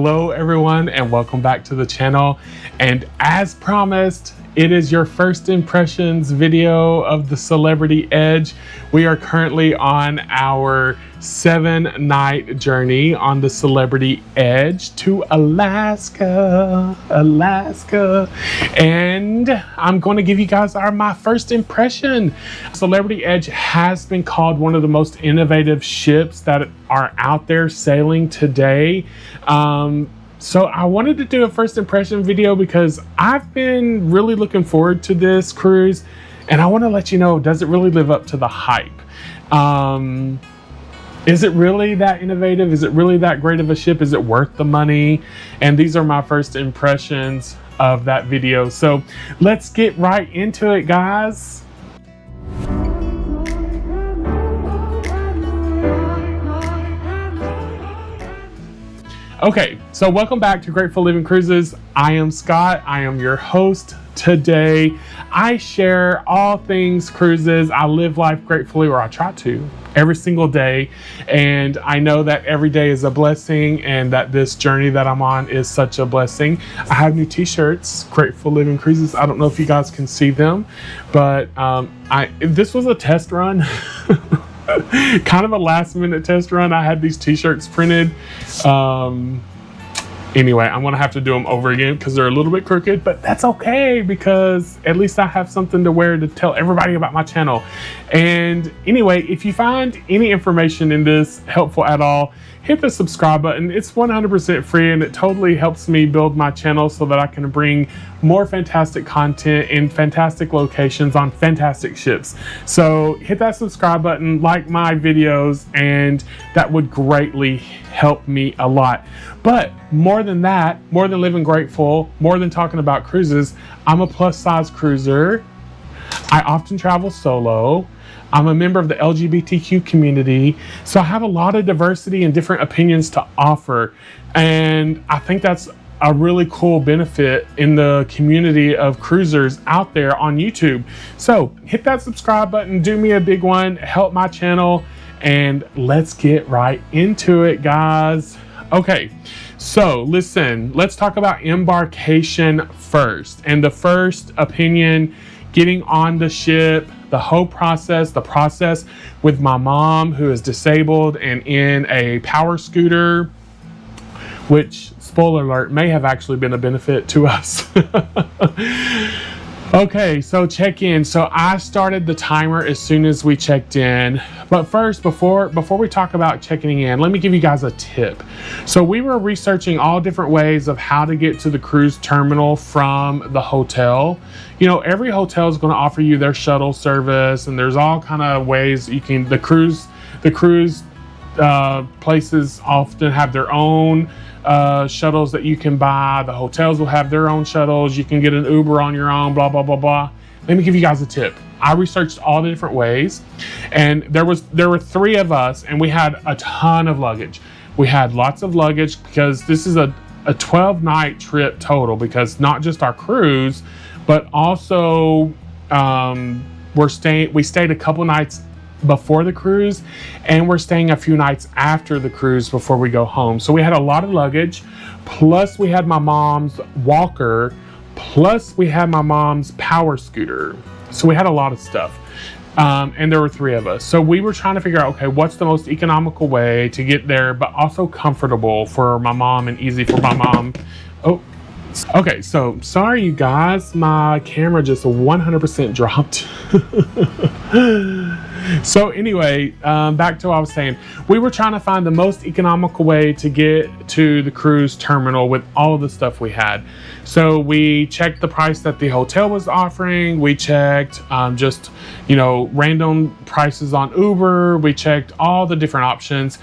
Hello everyone and welcome back to the channel. And as promised, it is your first impressions video of the Celebrity Edge. We are currently on our 7-night journey on the Celebrity Edge to Alaska. And I'm going to give you guys my first impression. Celebrity Edge has been called one of the most innovative ships that are out there sailing today. So I wanted to do a first impression video because I've been really looking forward to this cruise, and I want to let you know, does it really live up to the hype? Is it really that innovative? Is it really that great of a ship? Is it worth the money? And these are my first impressions of that video. So let's get right into it, guys. Okay, so welcome back to Grateful Living Cruises. I am Scott. I am your host today. I share all things cruises. I live life gratefully, or I try to, every single day. And I know that every day is a blessing and that this journey that I'm on is such a blessing. I have new t-shirts, Grateful Living Cruises. I don't know if you guys can see them, but this was a test run. Kind of a last minute test run. I had these t-shirts printed. Anyway, I'm gonna have to do them over again because they're a little bit crooked, but that's okay because at least I have something to wear to tell everybody about my channel. And anyway, if you find any information in this helpful at all, hit the subscribe button. It's 100% free and it totally helps me build my channel so that I can bring more fantastic content in fantastic locations on fantastic ships. So hit that subscribe button, like my videos, and that would greatly help me a lot. But more than that, more than living grateful, more than talking about cruises, I'm a plus size cruiser. I often travel solo. I'm a member of the LGBTQ community, so I have a lot of diversity and different opinions to offer. And I think that's a really cool benefit in the community of cruisers out there on YouTube. So hit that subscribe button, do me a big one, help my channel, and let's get right into it, guys. Okay, so listen, let's talk about Embarkation first. And the first opinion, getting on the ship, the whole process, the process with my mom who is disabled and in a power scooter, which, spoiler alert, may have actually been a benefit to us. Okay, so check in. So I started the timer as soon as we checked in. But first, before we talk about checking in, let me give you guys a tip. So we were researching all different ways of how to get to the cruise terminal from the hotel. You know, every hotel is going to offer you their shuttle service, and there's all kind of ways you can, the cruise places often have their own shuttles that you can buy. The hotels will have their own shuttles. You can get an Uber on your own, blah, blah, blah, blah. Let me give you guys a tip. I researched all the different ways, and there were 3 of us, and we had a ton of luggage. We had lots of luggage because this is a 12-night trip total, because not just our cruise, but also we stayed a couple nights before the cruise, and we're staying a few nights after the cruise before we go home. So we had a lot of luggage, plus we had my mom's walker, plus we had my mom's power scooter. So we had a lot of stuff. And there were 3 of us. So we were trying to figure out, okay, what's the most economical way to get there, but also comfortable for my mom and easy for my mom. Oh, okay, so sorry you guys, my camera just 100% dropped. So anyway, back to what I was saying. We were trying to find the most economical way to get to the cruise terminal with all of the stuff we had. So we checked the price that the hotel was offering. We checked just, you know, random prices on Uber. We checked all the different options.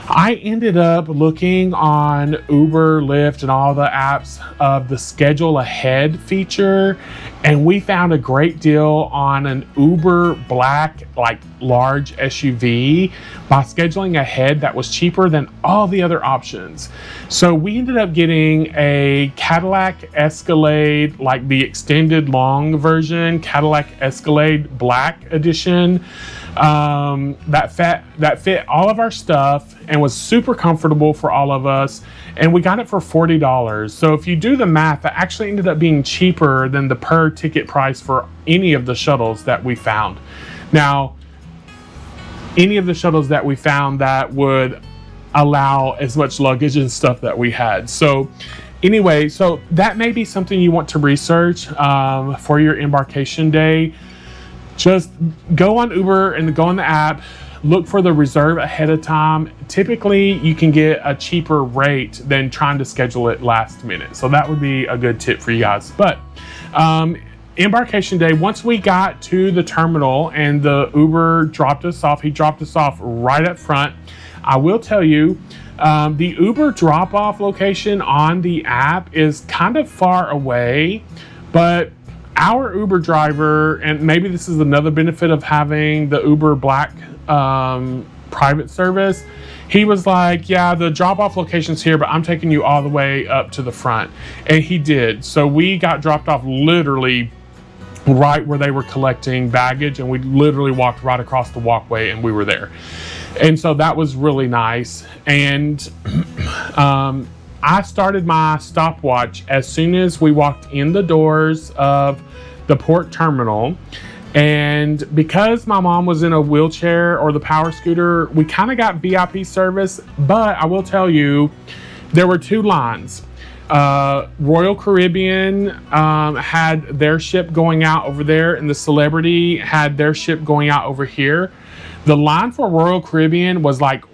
I ended up looking on Uber, Lyft, and all the apps of the schedule ahead feature, and we found a great deal on an Uber Black, like large SUV, by scheduling ahead that was cheaper than all the other options. So we ended up getting a Cadillac Escalade, like the extended long version, Cadillac Escalade Black Edition, that fit all of our stuff and was super comfortable for all of us. And we got it for $40. So if you do the math, that actually ended up being cheaper than the per ticket price for any of the shuttles that we found. Now, any of the shuttles that we found that would allow as much luggage and stuff that we had. So anyway, so that may be something you want to research for your embarkation day. Just go on Uber and go on the app, look for the reserve ahead of time. Typically, you can get a cheaper rate than trying to schedule it last minute. So that would be a good tip for you guys. But embarkation day, once we got to the terminal and the Uber dropped us off, he dropped us off right up front. I will tell you, the Uber drop-off location on the app is kind of far away, but our Uber driver, and maybe this is another benefit of having the Uber Black private service, he was like, yeah, the drop-off location's here, but I'm taking you all the way up to the front. And he did. So we got dropped off literally right where they were collecting baggage, and we literally walked right across the walkway and we were there. And so that was really nice. And I started my stopwatch as soon as we walked in the doors of the port terminal. And because my mom was in a wheelchair or the power scooter, we kind of got VIP service. But I will tell you, there were two lines. Royal Caribbean had their ship going out over there, and the Celebrity had their ship going out over here. The line for Royal Caribbean was like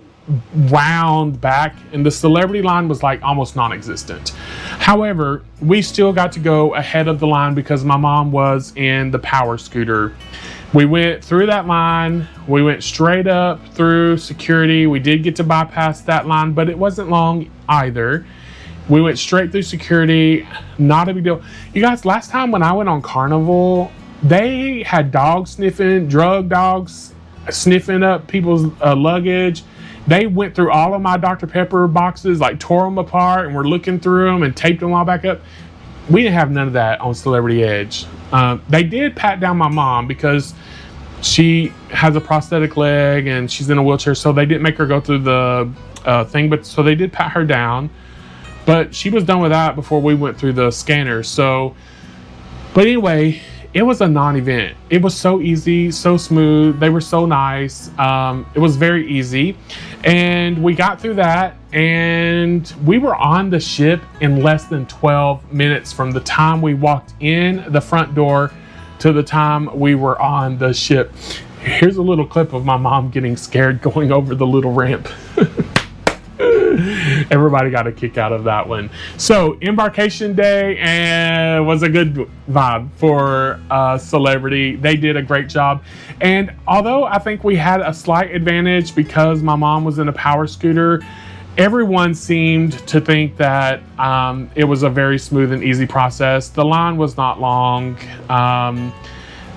wound back, and the Celebrity line was like almost non-existent. However, we still got to go ahead of the line because my mom was in the power scooter. We went through that line, we went straight up through security. We did get to bypass that line, but it wasn't long either. We went straight through security, not a big deal. You guys, last time when I went on Carnival, they had dogs sniffing, drug dogs sniffing up people's luggage. They went through all of my Dr. Pepper boxes, like tore them apart, and were looking through them and taped them all back up. We didn't have none of that on Celebrity Edge. They did pat down my mom because she has a prosthetic leg and she's in a wheelchair, so they didn't make her go through the thing, but so they did pat her down. But she was done with that before we went through the scanner. So, but anyway, it was a non-event. It was so easy, so smooth. They were so nice. It was very easy. And we got through that, and we were on the ship in less than 12 minutes from the time we walked in the front door to the time we were on the ship. Here's a little clip of my mom getting scared going over the little ramp. Everybody got a kick out of that one. So embarkation day was a good vibe for Celebrity. They did a great job. And although I think we had a slight advantage because my mom was in a power scooter, everyone seemed to think that it was a very smooth and easy process. The line was not long.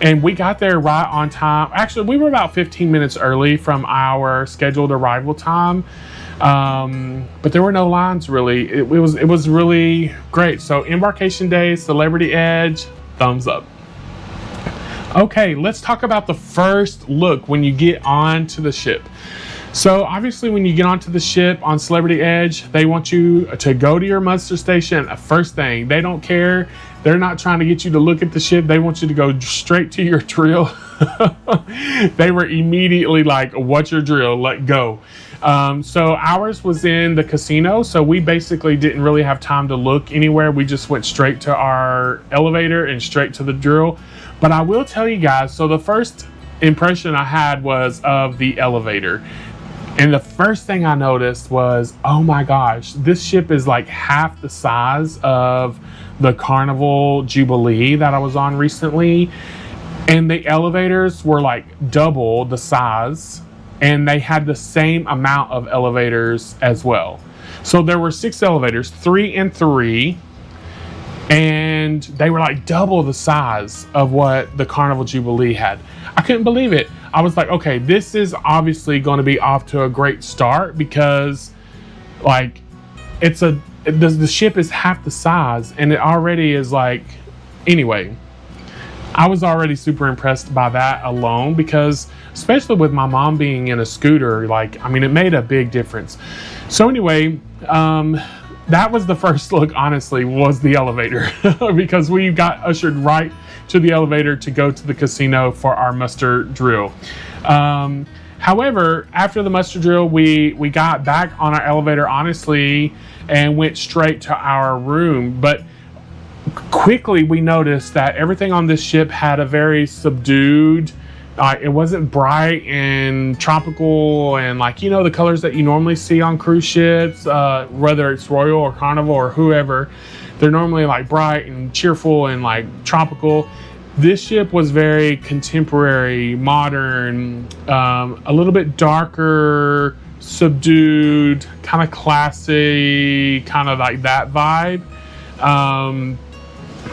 And we got there right on time. Actually, we were about 15 minutes early from our scheduled arrival time. But there were no lines really. It was really great. So embarkation day, Celebrity Edge, thumbs up. Okay, let's talk about the first look when you get onto the ship. So obviously when you get onto the ship on Celebrity Edge, they want you to go to your muster station first thing. They don't care. They're not trying to get you to look at the ship. They want you to go straight to your drill. They were immediately like, what's your drill? Let go. So ours was in the casino. So we basically didn't really have time to look anywhere. We just went straight to our elevator and straight to the drill. But I will tell you guys, so the first impression I had was of the elevator. And the first thing I noticed was, oh my gosh, this ship is like half the size of the Carnival Jubilee that I was on recently. And the elevators were like double the size, and they had the same amount of elevators as well. So there were 6 elevators, 3 and 3, and they were like double the size of what the Carnival Jubilee had. I couldn't believe it. I was like, okay, this is obviously going to be off to a great start because like the ship is half the size, and it already is like, anyway, I was already super impressed by that alone because especially with my mom being in a scooter. Like, I mean, it made a big difference. So anyway, that was the first look, honestly, was the elevator because we got ushered right to the elevator to go to the casino for our muster drill. However, after the muster drill, we got back on our elevator, honestly, and went straight to our room. But quickly we noticed that everything on this ship had a very subdued, it wasn't bright and tropical and like, you know, the colors that you normally see on cruise ships, whether it's Royal or Carnival or whoever. They're normally like bright and cheerful and like tropical. This ship was very contemporary, modern, a little bit darker, subdued, kind of classy, kind of like that vibe.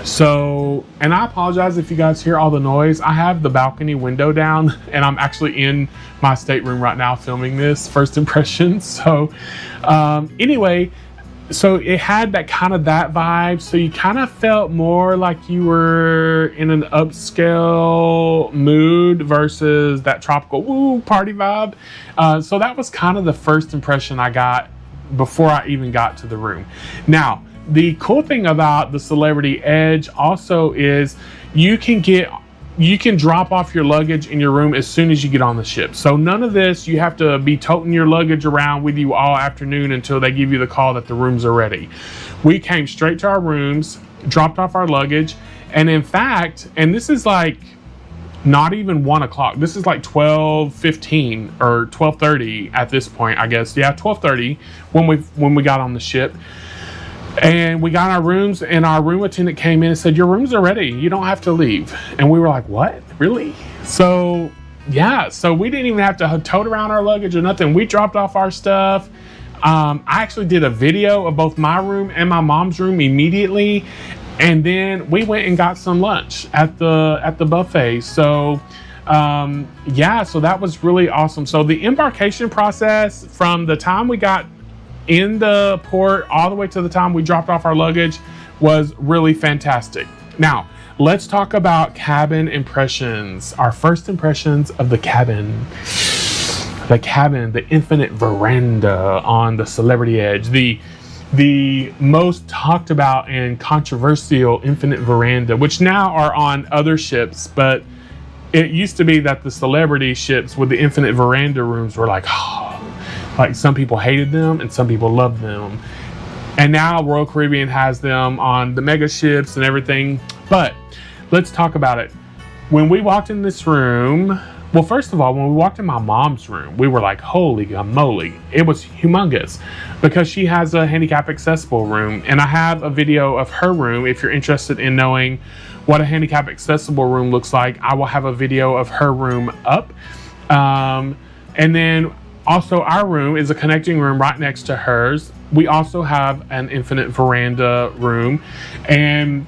So, and I apologize if you guys hear all the noise. I have the balcony window down and I'm actually in my stateroom right now filming this first impressions. So, anyway, so it had that kind of that vibe. So you kind of felt more like you were in an upscale mood versus that tropical woo party vibe. So that was kind of the first impression I got before I even got to the room. Now, the cool thing about the Celebrity Edge also is you can drop off your luggage in your room as soon as you get on the ship. So none of this, you have to be toting your luggage around with you all afternoon until they give you the call that the rooms are ready. We came straight to our rooms, dropped off our luggage, and in fact, and this is like not even 1 o'clock. This is like 12:15 or 12:30 at this point, I guess. Yeah, 12:30 when we got on the ship. And we got our rooms, and our room attendant came in and said, "Your rooms are ready. You don't have to leave." And we were like, "What? Really?" So yeah, so we didn't even have to tote around our luggage or nothing. We dropped off our stuff. I actually did a video of both my room and my mom's room immediately. And then we went and got some lunch at the buffet. So yeah, so that was really awesome. So the embarkation process from the time we got in the port all the way to the time we dropped off our luggage was really fantastic. Now, let's talk about cabin impressions. Our first impressions of the cabin. The Infinite Veranda on the Celebrity Edge. The most talked about and controversial Infinite Veranda, which now are on other ships, but it used to be that the Celebrity ships with the Infinite Veranda rooms were like, like some people hated them and some people loved them. And now Royal Caribbean has them on the mega ships and everything. But let's talk about it. When we walked in this room, well, first of all, when we walked in my mom's room, we were like, holy moly. It was humongous because she has a handicap accessible room. And I have a video of her room. If you're interested in knowing what a handicap accessible room looks like, I will have a video of her room up. And then also, our room is a connecting room right next to hers. We also have an Infinite Veranda room, and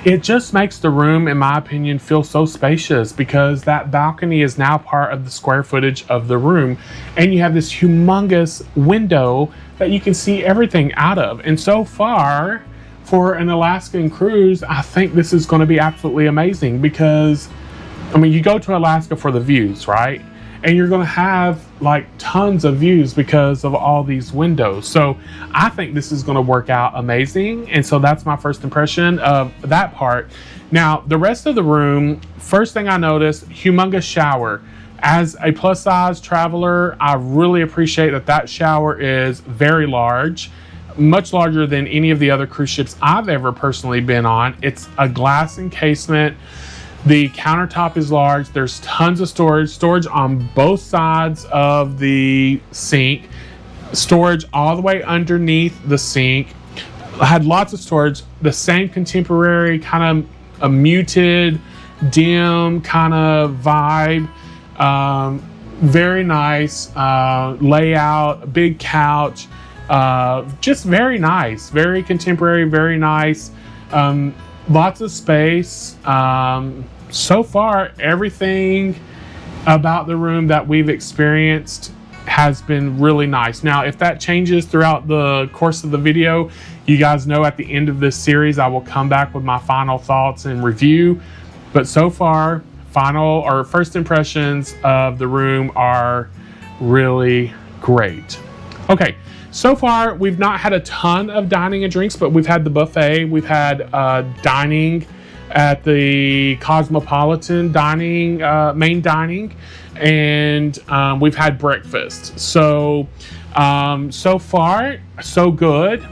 it just makes the room, in my opinion, feel so spacious because that balcony is now part of the square footage of the room, and you have this humongous window that you can see everything out of. And so far, for an Alaskan cruise, I think this is going to be absolutely amazing because, I mean, you go to Alaska for the views, right? And you're going to have like tons of views because of all these windows. So I think this is going to work out amazing. And so that's my first impression of that part. Now, the rest of the room, first thing I noticed, humongous shower. As a plus size traveler, I really appreciate that shower is very large, much larger than any of the other cruise ships I've ever personally been on. It's a glass encasement. The countertop is large. There's tons of storage on both sides of the sink, storage all the way underneath the sink. I had lots of storage, the same contemporary kind of a muted, dim kind of vibe. Very nice layout, big couch, just very nice, very contemporary, very nice. Lots of space. So far, everything about the room that we've experienced has been really nice. Now, if that changes throughout the course of the video, you guys know at the end of this series, I will come back with my final thoughts and review. But so far, final or first impressions of the room are really great. Okay, so far we've not had a ton of dining and drinks, but we've had the buffet. We've had dining at the Cosmopolitan dining, main dining, and we've had breakfast. So so far so good.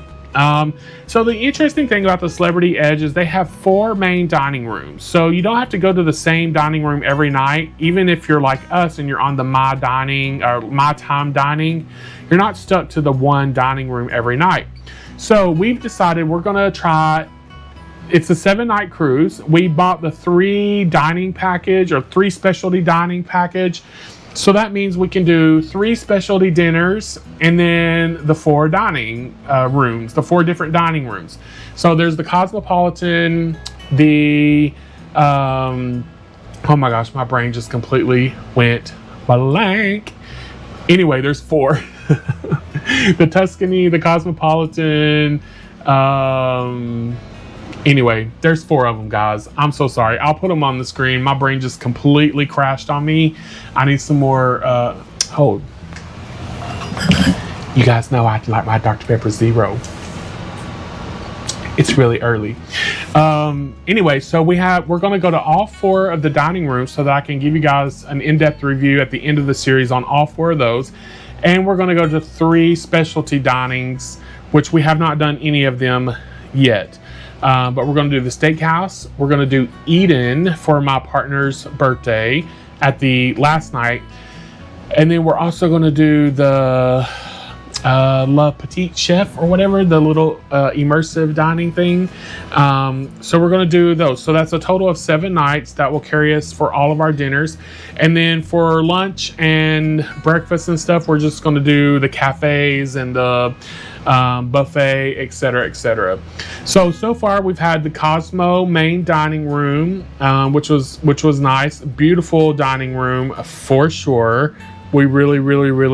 So the interesting thing about the Celebrity Edge is they have 4 main dining rooms. So you don't have to go to the same dining room every night. Even if you're like us and you're on the My Dining or My Time Dining, you're not stuck to the one dining room every night. So we've decided we're gonna try, it's a 7-night cruise. We bought the 3 dining package or 3 specialty dining package. So that means we can do 3 specialty dinners and then the 4 dining rooms, the 4 different dining rooms. So there's the Cosmopolitan, the, oh my gosh, my brain just completely went blank. Anyway, there's 4. The Tuscany, the Cosmopolitan, anyway, there's 4 of them, guys. I'm so sorry. I'll put them on the screen. My brain just completely crashed on me. I need some more, hold. You guys know I like my Dr. Pepper Zero. It's really early. Anyway, so we're gonna go to all 4 of the dining rooms so that I can give you guys an in-depth review at the end of the series on all 4 of those. And we're gonna go to 3 specialty dinings, which we have not done any of them yet. But we're going to do the steakhouse. We're going to do Eden for my partner's birthday at the last night. And then we're also going to do the Le Petit Chef or whatever, the little immersive dining thing. So we're going to do those. So that's a total of 7 nights that will carry us for all of our dinners. And then for lunch and breakfast and stuff, we're just going to do the cafes and the buffet, etc., etc. So far we've had the Cosmo main dining room, which was nice, beautiful dining room for sure. We really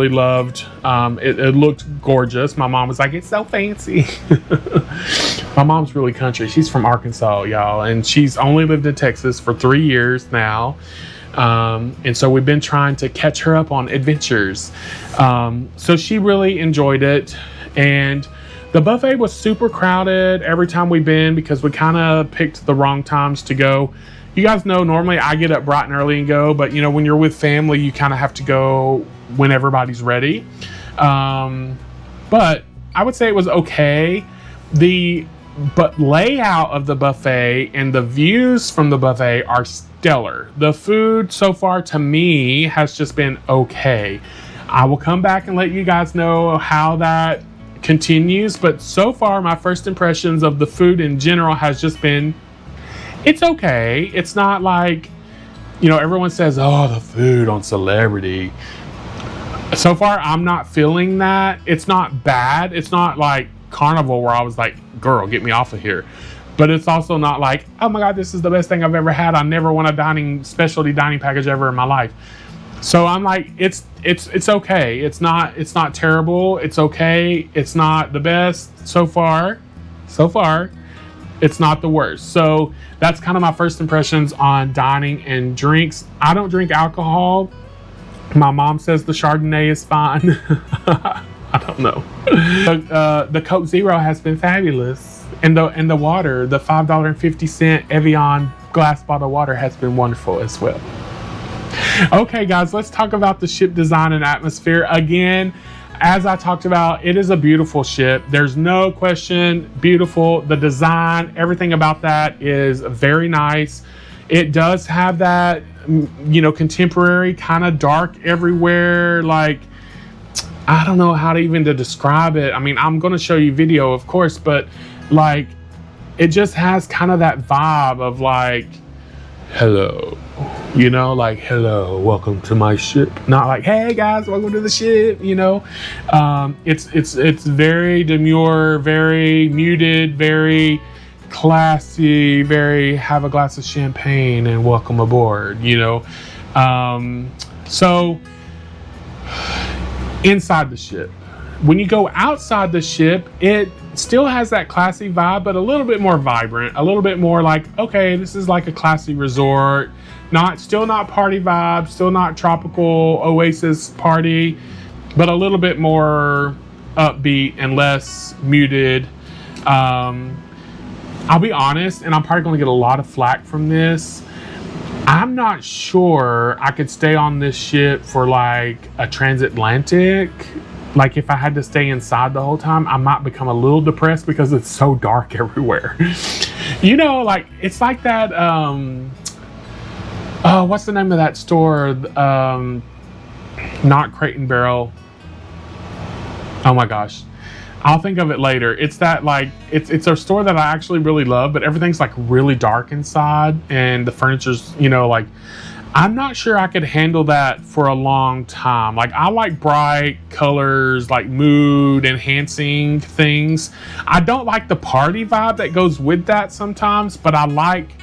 loved. It looked gorgeous. My mom was like, "It's so fancy." My mom's really country. She's from Arkansas, y'all, and she's only lived in Texas for 3 years now. And so we've been trying to catch her up on adventures. So she really enjoyed it. And the buffet was super crowded every time we've been because we kind of picked the wrong times to go. You guys know normally I get up bright and early and go, but you know, when you're with family, you kind of have to go when everybody's ready. But I would say it was okay. But layout of the buffet and the views from the buffet are stellar. The food so far to me has just been okay. I will come back and let you guys know how that continues, but so far my first impressions of the food in general has just been, it's okay. It's not like, you know, everyone says, oh, the food on Celebrity. So far I'm not feeling that. It's not bad. It's not like Carnival where I was like, girl, get me off of here. But it's also not like, oh my God, this is the best thing I've ever had. I never want a specialty dining package ever in my life. So I'm like, it's okay. It's not terrible. It's okay. It's not the best so far. It's not the worst. So that's kind of my first impressions on dining and drinks. I don't drink alcohol. My mom says the Chardonnay is fine. I don't know. The Coke Zero has been fabulous. And the water, the $5.50 Evian glass bottle water has been wonderful as well. Okay, guys, let's talk about the ship design and atmosphere. Again, as I talked about, it is a beautiful ship. There's no question, beautiful. The design, everything about that is very nice. It does have that, you know, contemporary, kind of dark everywhere. Like, I don't know how to even to describe it. I mean, I'm going to show you video, of course, but like, it just has kind of that vibe of like, hello, you know, like, hello, welcome to my ship. Not like, hey guys, welcome to the ship, you know. It's very demure, very muted, very classy, very have a glass of champagne and welcome aboard, you know. So inside the ship, when you go outside the ship, it still has that classy vibe, but a little bit more vibrant, a little bit more like, okay, this is like a classy resort. Still not party vibe, still not tropical oasis party, but a little bit more upbeat and less muted. I'll be honest, and I'm probably going to get a lot of flack from this. I'm not sure I could stay on this ship for like a transatlantic. Like if I had to stay inside the whole time, I might become a little depressed because it's so dark everywhere. You know, like it's like that, what's the name of that store? Not Crate and Barrel. Oh my gosh. I'll think of it later. It's that like, it's a store that I actually really love, but everything's like really dark inside and the furniture's, you know, like, I'm not sure I could handle that for a long time. Like I like bright colors, like mood enhancing things. I don't like the party vibe that goes with that sometimes, but I like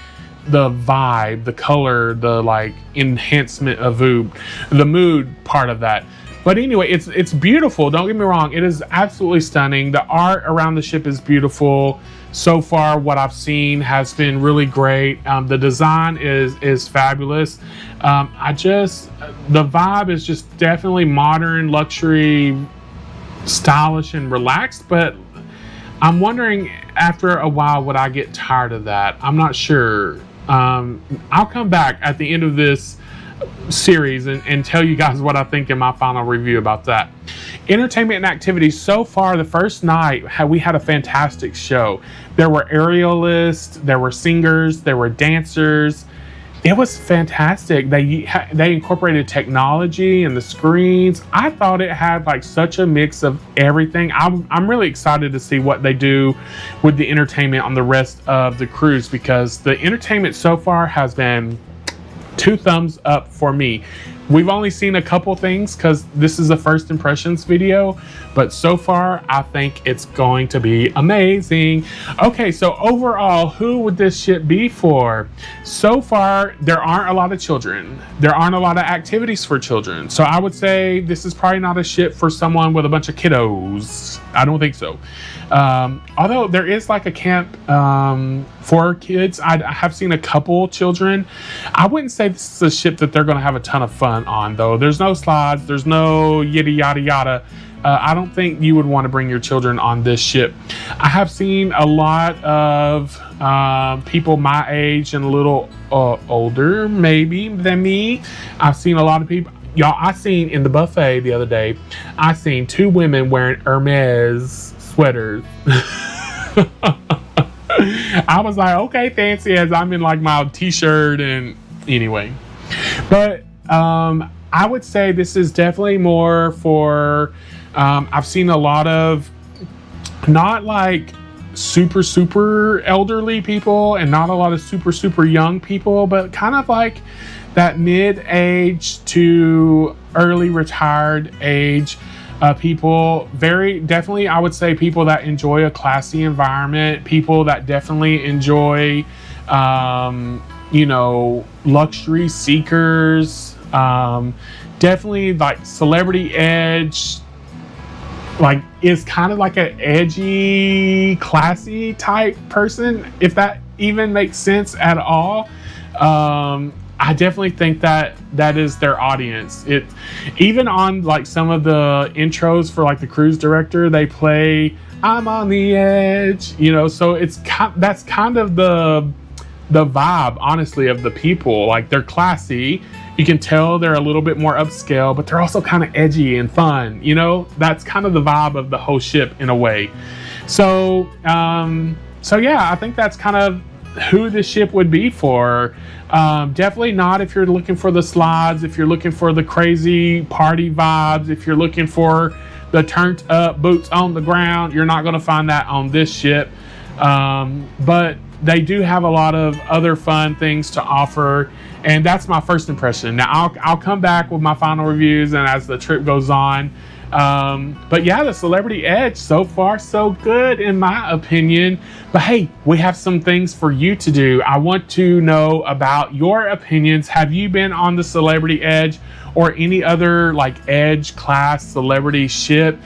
the vibe, the color, the like enhancement of the mood part of that. But anyway, it's beautiful. Don't get me wrong. It is absolutely stunning. The art around the ship is beautiful. So far, what I've seen has been really great. The design is fabulous. The vibe is just definitely modern, luxury, stylish, and relaxed. But I'm wondering, after a while, would I get tired of that? I'm not sure. I'll come back at the end of this series and tell you guys what I think in my final review about that. Entertainment and activities. So far, the first night we had a fantastic show. There were aerialists, there were singers, there were dancers. It was fantastic. They incorporated technology and the screens. I thought it had like such a mix of everything. I'm really excited to see what they do with the entertainment on the rest of the cruise, because the entertainment so far has been 2 thumbs up for me. We've only seen a couple things because this is a first impressions video, but so far I think it's going to be amazing. Okay, so overall, who would this ship be for? So far, there aren't a lot of children. There aren't a lot of activities for children. So I would say this is probably not a ship for someone with a bunch of kiddos. I don't think so. Although there is like a camp for kids. I have seen a couple children. I wouldn't say this is a ship that they're going to have a ton of fun on, though. There's no slides. There's no yada yada yada. I don't think you would want to bring your children on this ship. I have seen a lot of people my age and a little older maybe than me. I've seen a lot of people. Y'all, I seen in the buffet the other day, I seen 2 women wearing Hermes sweaters. I was like, okay, fancy, as I'm in like my t-shirt. And anyway, but I would say this is definitely more for I've seen a lot of not like super elderly people and not a lot of super young people, but kind of like that mid-age to early retired age people. Very definitely, I would say people that enjoy a classy environment, people that definitely enjoy you know, luxury seekers, definitely like Celebrity Edge, like is kind of like an edgy, classy type person, if that even makes sense at all. I definitely think that is their audience. It even on like some of the intros for like the cruise director, they play "I'm on the edge," you know. So that's kind of the vibe, honestly, of the people. Like they're classy. You can tell they're a little bit more upscale, but they're also kind of edgy and fun. You know, that's kind of the vibe of the whole ship in a way. So yeah, I think that's kind of who this ship would be for. Definitely not if you're looking for the slides, if you're looking for the crazy party vibes, if you're looking for the turned up boots on the ground. You're not going to find that on this ship. But they do have a lot of other fun things to offer, and that's my first impression. Now I'll come back with my final reviews, and as the trip goes on, But yeah, the Celebrity Edge, so far so good in my opinion. But hey, we have some things for you to do. I want to know about your opinions. Have you been on the Celebrity Edge or any other like Edge class celebrity ship?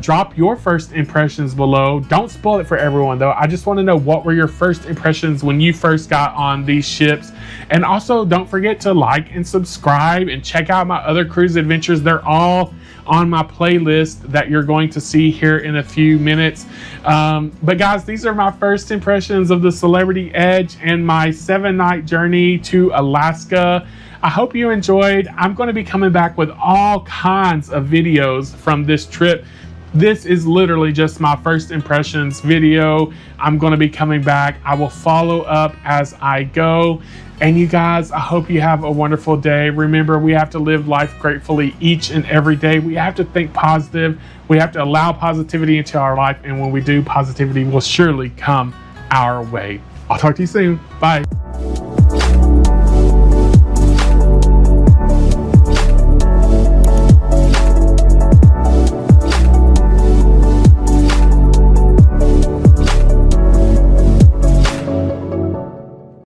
Drop your first impressions below. Don't spoil it for everyone though. I just want to know, what were your first impressions when you first got on these ships? And also don't forget to like and subscribe and check out my other cruise adventures. They're all on my playlist that you're going to see here in a few minutes. But guys, these are my first impressions of the Celebrity Edge and my 7-night journey to Alaska. I hope you enjoyed. I'm going to be coming back with all kinds of videos from this trip. This is literally just my first impressions video. I'm going to be coming back. I will follow up as I go. And you guys, I hope you have a wonderful day. Remember, we have to live life gratefully each and every day. We have to think positive. We have to allow positivity into our life. And when we do, positivity will surely come our way. I'll talk to you soon. Bye.